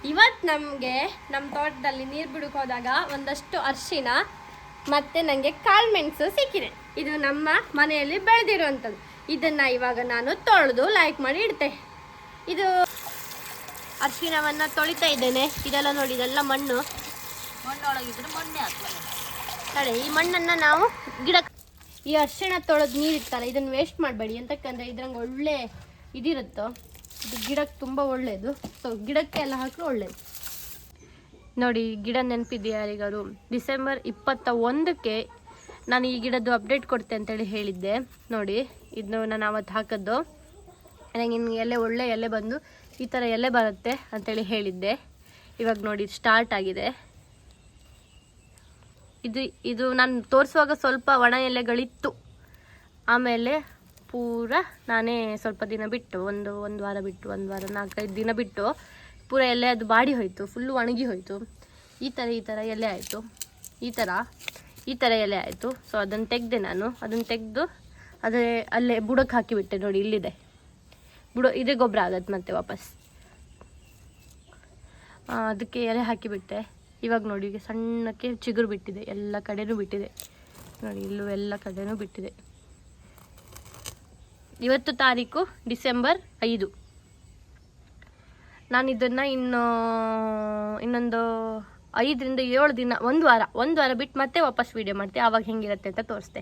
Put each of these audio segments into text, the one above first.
ಇವತ್ತು ನಮಗೆ ನಮ್ಮ ತೋಟದಲ್ಲಿ ನೀರು ಬಿಡಕ್ಕೆ ಹೋದಾಗ ಒಂದಷ್ಟು ಅರಿಶಿನ ಮತ್ತು ನನಗೆ ಕಾಳುಮೆಣಸು ಸಿಕ್ಕಿದೆ. ಇದು ನಮ್ಮ ಮನೆಯಲ್ಲಿ ಬೆಳೆದಿರುವಂಥದ್ದು. ಇದನ್ನು ಇವಾಗ ನಾನು ತೊಳೆದು ಲೈಕ್ ಮಾಡಿ ಇಡ್ತೆ. ಇದು ಅರಿಶಿನವನ್ನು ತೊಳಿತಾ ಇದ್ದೇನೆ. ಇದೆಲ್ಲ ನೋಡಿ, ಇದೆಲ್ಲ ಮಣ್ಣೊಳಗಿದ್ರೆ ಮಣ್ಣೆ ಆಗ್ತದೆ. ಸರಿ, ಈ ಮಣ್ಣನ್ನು ನಾವು ಗಿಡಕ್ಕೆ, ಈ ಅರಿಶಿಣ ತೊಳೆದು ನೀರಿರ್ತಾರೆ ಇದನ್ನು ವೇಸ್ಟ್ ಮಾಡಬೇಡಿ, ಅಂತಕ್ಕಂದರೆ ಇದ್ರಂಗೆ ಒಳ್ಳೆ ಇದಿರುತ್ತೋ. ಇದು ಗಿಡಕ್ಕೆ ತುಂಬ ಒಳ್ಳೆಯದು. ಸೊ ಗಿಡಕ್ಕೆ ಎಲ್ಲ ಹಾಕಿದ್ರೆ ಒಳ್ಳೆಯದು. ನೋಡಿ, ಗಿಡ ನೆನಪಿದೆಯಾ ಯಾರಿಗಾರು? ಡಿಸೆಂಬರ್ 21ಕ್ಕೆ ನಾನು ಈ ಗಿಡದ್ದು ಅಪ್ಡೇಟ್ ಕೊಡ್ತೆ ಅಂತೇಳಿ ಹೇಳಿದ್ದೆ. ನೋಡಿ, ಇದನ್ನು ನಾನು ಅವತ್ತು ಹಾಕಿದ್ದು. ನನಗೆ ಇನ್ನು ಒಳ್ಳೆ ಎಲೆ ಬಂದು ಈ ಥರ ಎಲೆ ಬರುತ್ತೆ ಅಂತೇಳಿ ಹೇಳಿದ್ದೆ. ಇವಾಗ ನೋಡಿ ಸ್ಟಾರ್ಟ್ ಆಗಿದೆ. ಇದು ನಾನು ತೋರಿಸುವಾಗ ಸ್ವಲ್ಪ ಒಣ ಎಲೆಗಳಿತ್ತು. ಆಮೇಲೆ ಪೂರ ನಾನೇ ಸ್ವಲ್ಪ ದಿನ ಬಿಟ್ಟು, ಒಂದು ವಾರ ಬಿಟ್ಟು, 4-5 ದಿನ ಬಿಟ್ಟು ಪೂರ ಎಲೆ ಅದು ಬಾಡಿ ಹೋಯಿತು, ಫುಲ್ಲು ಒಣಗಿ ಹೋಯಿತು. ಈ ಥರ ಎಲೆ ಆಯಿತು, ಈ ಥರ ಎಲೆ ಆಯಿತು. ಸೊ ಅದನ್ನು ತೆಗೆದೆ ನಾನು. ಅದನ್ನು ತೆಗೆದು ಅಲ್ಲೇ ಬುಡಕ್ಕೆ ಹಾಕಿಬಿಟ್ಟೆ. ನೋಡಿ, ಇಲ್ಲಿದೆ ಇದೇ ಗೊಬ್ಬರ ಆಗತ್ತೆ ಮತ್ತೆ ವಾಪಸ್. ಅದಕ್ಕೆ ಎಲೆ ಹಾಕಿಬಿಟ್ಟೆ. ಇವಾಗ ನೋಡಿ, ಈಗ ಸಣ್ಣಕ್ಕೆ ಚಿಗುರು ಬಿಟ್ಟಿದೆ, ಎಲ್ಲ ಕಡೆನೂ ಬಿಟ್ಟಿದೆ. ನೋಡಿ, ಇಲ್ಲೂ ಎಲ್ಲ ಕಡೆನೂ ಬಿಟ್ಟಿದೆ. ಇವತ್ತು ತಾರೀಕು ಡಿಸೆಂಬರ್ 5. ನಾನು ಇದನ್ನು ಇನ್ನೊಂದು 5-7 ದಿನ, ಒಂದು ವಾರ ಬಿಟ್ಟು ಮತ್ತೆ ವಾಪಸ್ ವೀಡಿಯೋ ಮಾಡ್ತೆ. ಆವಾಗ ಹೆಂಗಿರುತ್ತೆ ಅಂತ ತೋರಿಸ್ತೆ.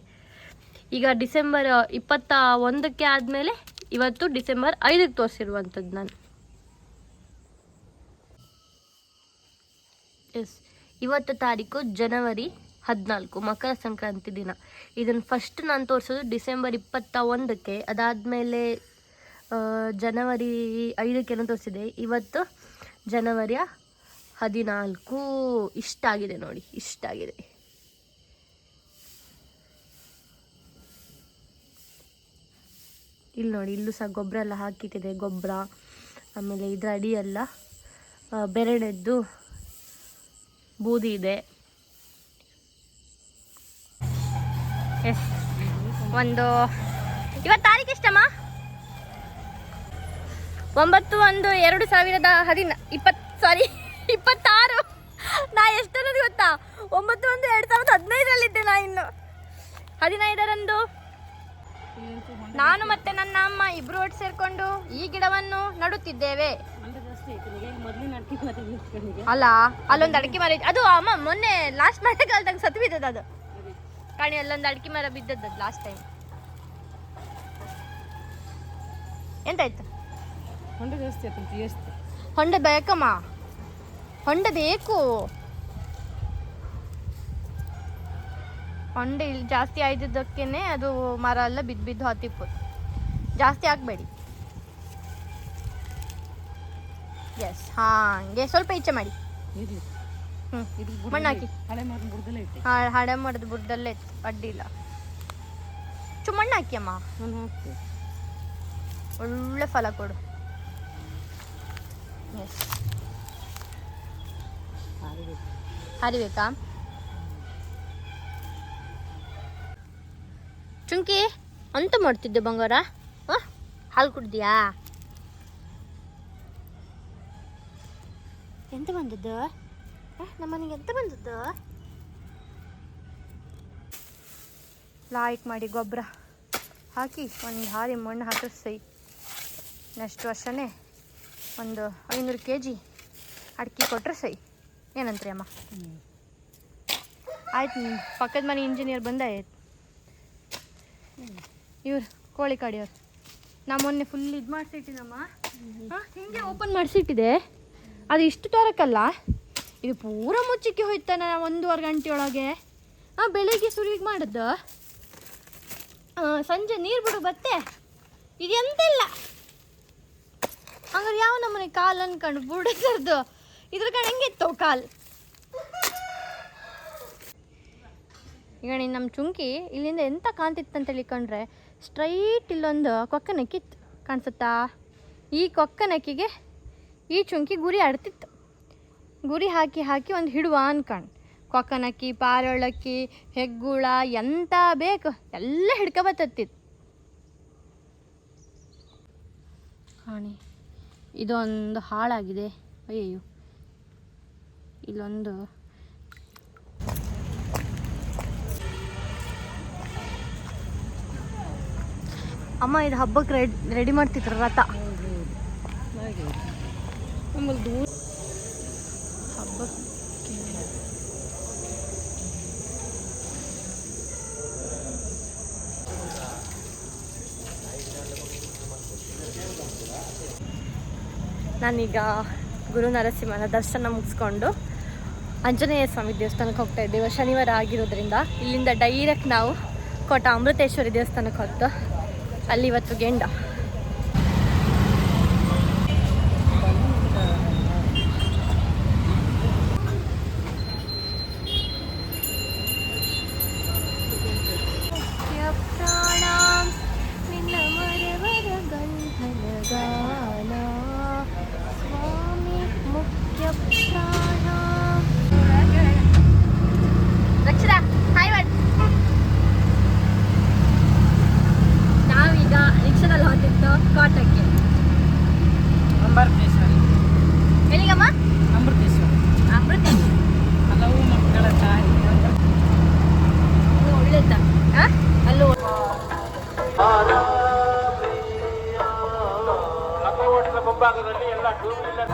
ಈಗ ಡಿಸೆಂಬರ್ 21ಕ್ಕೆ ಆದಮೇಲೆ ಇವತ್ತು ಡಿಸೆಂಬರ್ 5ಕ್ಕೆ ತೋರಿಸಿರುವಂಥದ್ದು ನಾನು. ಇವತ್ತು ತಾರೀಕು ಜನವರಿ 14, ಮಕರ ಸಂಕ್ರಾಂತಿ ದಿನ. ಇದನ್ನು ಫಸ್ಟ್ ನಾನು ತೋರಿಸೋದು ಡಿಸೆಂಬರ್ 21ಕ್ಕೆ. ಅದಾದಮೇಲೆ ಜನವರಿ 5ಕ್ಕೇನೋ ತೋರಿಸಿದೆ. ಇವತ್ತು ಜನವರಿಯ 14. ಇಷ್ಟಾಗಿದೆ ನೋಡಿ, ಇಷ್ಟಾಗಿದೆ. ಇಲ್ಲಿ ನೋಡಿ, ಇಲ್ಲೂ ಸಹ ಗೊಬ್ಬರ ಎಲ್ಲ ಹಾಕಿಟ್ಟಿದೆ. ಗೊಬ್ಬರ, ಆಮೇಲೆ ಇದರ ಅಡಿಯೆಲ್ಲ ಬೆರಳೆದ್ದು ಬೂದಿ ಇದೆ. ಇವತ್ತು ತಾರೀಕು ಎಷ್ಟಮ್ಮ? 9/1/2026. ನಾ ಎಷ್ಟನ್ನೋದು ಗೊತ್ತಾ? 9/1/2015 ನಾ ಇನ್ನು 15ರಂದು ನಾನು ಮತ್ತೆ ನನ್ನ ಅಮ್ಮ ಇಬ್ರು ಒಟ್ಟು ಸೇರ್ಕೊಂಡು ಈ ಗಿಡವನ್ನು ನಡುತ್ತಿದ್ದೇವೆ. ಅಲ್ಲ, ಅಲ್ಲೊಂದು ಅಡಿಕೆ ಮರ, ಅದು ಅಮ್ಮ ಮೊನ್ನೆ ಲಾಸ್ಟ್ ಮಳೆಗಾಲದಾಗ ಸತ್ತು ಬಿದ್ದದ್ದು. ಅದು ಕಾಣಿ, ಅಲ್ಲೊಂದು ಅಡಿಕೆ ಮರ ಬಿದ್ದದ್ದು ಲಾಸ್ಟ್ ಟೈಮ್. ಎಂತಾಯ್ತು? ಹೊಂಡ ಬೇಕಮ್ಮ, ಹೊಂಡ ಬೇಕು. ಹೊಂಡ ಇಲ್ಲಿ ಜಾಸ್ತಿ ಆಯ್ದಿದ್ದಕ್ಕೇನೆ ಅದು ಮರ ಎಲ್ಲ ಬಿದ್ದು ಹತ್ತಿಪ್ಪದು. ಜಾಸ್ತಿ ಹಾಕ್ಬೇಡಿ. ಎಸ್, ಹಾಗೆ ಸ್ವಲ್ಪ ಈಚೆ ಮಾಡಿ. ಮಣ್ಣು ಹಾಕಿ. ಹಳೆ ಮರದ ಬುಡದಲ್ಲೇ ಇತ್ತು, ಅಡ್ಡಿಲ್ಲ. ಮಣ್ಣು ಹಾಕಿ ಅಮ್ಮ, ಒಳ್ಳೆ ಫಲ ಕೊಡು. ಎಸ್, ಹರಿಬೇಕಾ? ಚುಂಕಿ ಅಂತ ಮಾಡ್ತಿದ್ದೆ ಬಂಗಾರ. ಹಾಲು ಕುಡ್ದಿಯಾ? ಎಂತ ಬಂದದ್ದು ನಮ್ಮನೆಗೆ? ಎಂತ ಬಂದದ್ದು? ಲೈಕ್ ಮಾಡಿ ಗೊಬ್ಬರ ಹಾಕಿ ಒಂದು ಹಾರಿ ಮಣ್ಣು ಹಾಕಿದ್ರೆ ಸೈ. ನೆಕ್ಸ್ಟ್ ವರ್ಷನೇ ಒಂದು 500 kg ಅಡಿಕೆ ಕೊಟ್ಟರೆ ಸೈ. ಏನಂತ್ರಿ ಅಮ್ಮ? ಆಯ್ತು, ಪಕ್ಕದ ಮನೆ ಇಂಜಿನಿಯರ್ ಬಂದಾಯ್ತು. ಇವ್ರು ಕೋಳಿ ಕಾಡಿಯವ್ರು. ನಾ ಮೊನ್ನೆ ಫುಲ್ ಇದು ಮಾಡಿಸಿಟ್ಟಿನಮ್ಮ. ಹಿಂಗೆ ಓಪನ್ ಮಾಡಿಸಿಟ್ಟಿದೆ. ಅದು ಇಷ್ಟು ತೋರಕ್ಕಲ್ಲ, ಇದು ಪೂರ ಮುಚ್ಚಿಕ್ಕೆ ಹೋಯ್ತಾನ 1.5 ಗಂಟೆಯೊಳಗೆ. ಬೆಳಿಗ್ಗೆ ಸುರಿವಿಗೆ ಮಾಡಿದ್ದು, ಸಂಜೆ ನೀರು ಬಿಡು ಬತ್ತೆ. ಇದು ಎಂತೆಲ್ಲ ಹಂಗಾರೆ ಯಾವ ನಮ್ಮನೆ ಕಾಲು ಅನ್ಕೊಂಡು ಬುಡದ್ದು ಇದ್ರ ಕಡೆ ಹೆಂಗಿತ್ತು ಕಾಲು. ಈಗ ನೀನು ನಮ್ಮ ಚುಂಕಿ ಇಲ್ಲಿಂದ ಎಂತ ಕಾಣ್ತಿತ್ತಂತೇಳಿ ಕಂಡ್ರೆ ಸ್ಟ್ರೈಟ್ ಇಲ್ಲೊಂದು ಕೊಕ್ಕನಕ್ಕಿತ್ತು, ಕಾಣಿಸುತ್ತಾ? ಈ ಕೊಕ್ಕನಕ್ಕಿಗೆ ಈ ಚುಂಕಿ ಗುರಿ ಆಡ್ತಿತ್ತು. ಗುರಿ ಹಾಕಿ ಹಾಕಿ ಒಂದು ಹಿಡುವ ಅನ್ಕೊಂಡು ಕೊಕ್ಕನಕ್ಕಿ, ಪಾರೊಳಕ್ಕಿ, ಹೆಗ್ಗುಳ ಎಂತ ಬೇಕು ಎಲ್ಲ ಹಿಡ್ಕೊಬತ್ತಿತ್ತು. ಕಾಣಿ, ಇದೊಂದು ಹಾಳಾಗಿದೆ. ಅಯ್ಯಯ್ಯೋ ಇಲ್ಲೊಂದು ಅಮ್ಮ ಇದು ಹಬ್ಬಕ್ಕೆ ರೆಡಿ ಮಾಡ್ತಿದ್ರು ರಥ ಹಬ್ಬಕ್ಕೆ ನಾನೀಗ ಗುರು ನರಸಿಂಹನ ದರ್ಶನ ಮುಗಿಸ್ಕೊಂಡು ಆಂಜನೇಯ ಸ್ವಾಮಿ ದೇವಸ್ಥಾನಕ್ಕೆ ಹೋಗ್ತಾ ಇದ್ದೇವೆ. ಶನಿವಾರ ಆಗಿರೋದ್ರಿಂದ ಇಲ್ಲಿಂದ ಡೈರೆಕ್ಟ್ ನಾವು ಕೋಟ ಅಮೃತೇಶ್ವರಿ ದೇವಸ್ಥಾನಕ್ಕೆ ಹೊತ್ತು ಅಲ್ಲಿ ಇವತ್ತು ಗೆಂಡ. ನಾವೀಗ ರಿಕ್ಷಾದಲ್ಲಿ ಹೋಗ್ತಿತ್ತು ಕೋಟಕ್ಕೆ. ಎಲ್ಲಿಗಮ್ಮ? ಅಮೃತೇಶ್ವರಿ. ಹಲವು ಮಕ್ಕಳ ತಾಯಿ ಒಳ್ಳೆದ ಅಲ್ಲೂ ಮುಂಭಾಗದಲ್ಲಿ ಎಲ್ಲ ಟೂ ವೀಲರ್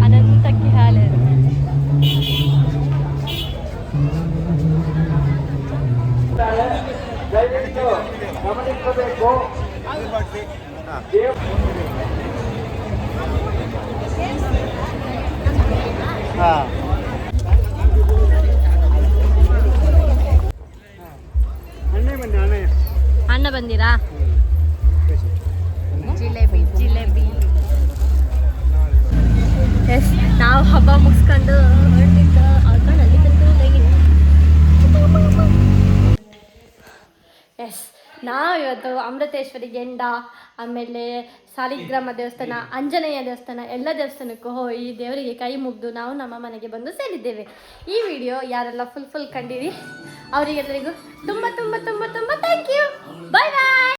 ಅನಂತಕ್ಕೆ ಹಾಲೆ ಗಮನಿಸಬೇಕು. ಅಣ್ಣ ಬಂದಿರಾ? ಜಿಲೇಬಿ ಜಿಲೇಬಿ. ಎಸ್ ನಾವು ಹಬ್ಬ ಮುಗಿಸ್ಕೊಂಡು ಹೊರಟಿದ್ದು ಅಲ್ಲಿ ಎಸ್ ನಾವು ಇವತ್ತು ಅಮೃತೇಶ್ವರಿ ಗೆಂಡ, ಆಮೇಲೆ ಸಾಲಿಗ್ರಾಮ ದೇವಸ್ಥಾನ, ಆಂಜನೇಯ ದೇವಸ್ಥಾನ ಎಲ್ಲ ದೇವಸ್ಥಾನಕ್ಕೂ ಹೋಗಿ ದೇವರಿಗೆ ಕೈ ಮುಗಿದು ನಾವು ನಮ್ಮ ಮನೆಗೆ ಬಂದು ಸೇರಿದ್ದೇವೆ. ಈ ವಿಡಿಯೋ ಯಾರೆಲ್ಲ ಫುಲ್ ಕಂಡಿರಿ ಅವರಿಗೆಲ್ಲರಿಗೂ ತುಂಬ ತುಂಬ ತುಂಬ ತುಂಬ ಥ್ಯಾಂಕ್ ಯು. Bye bye.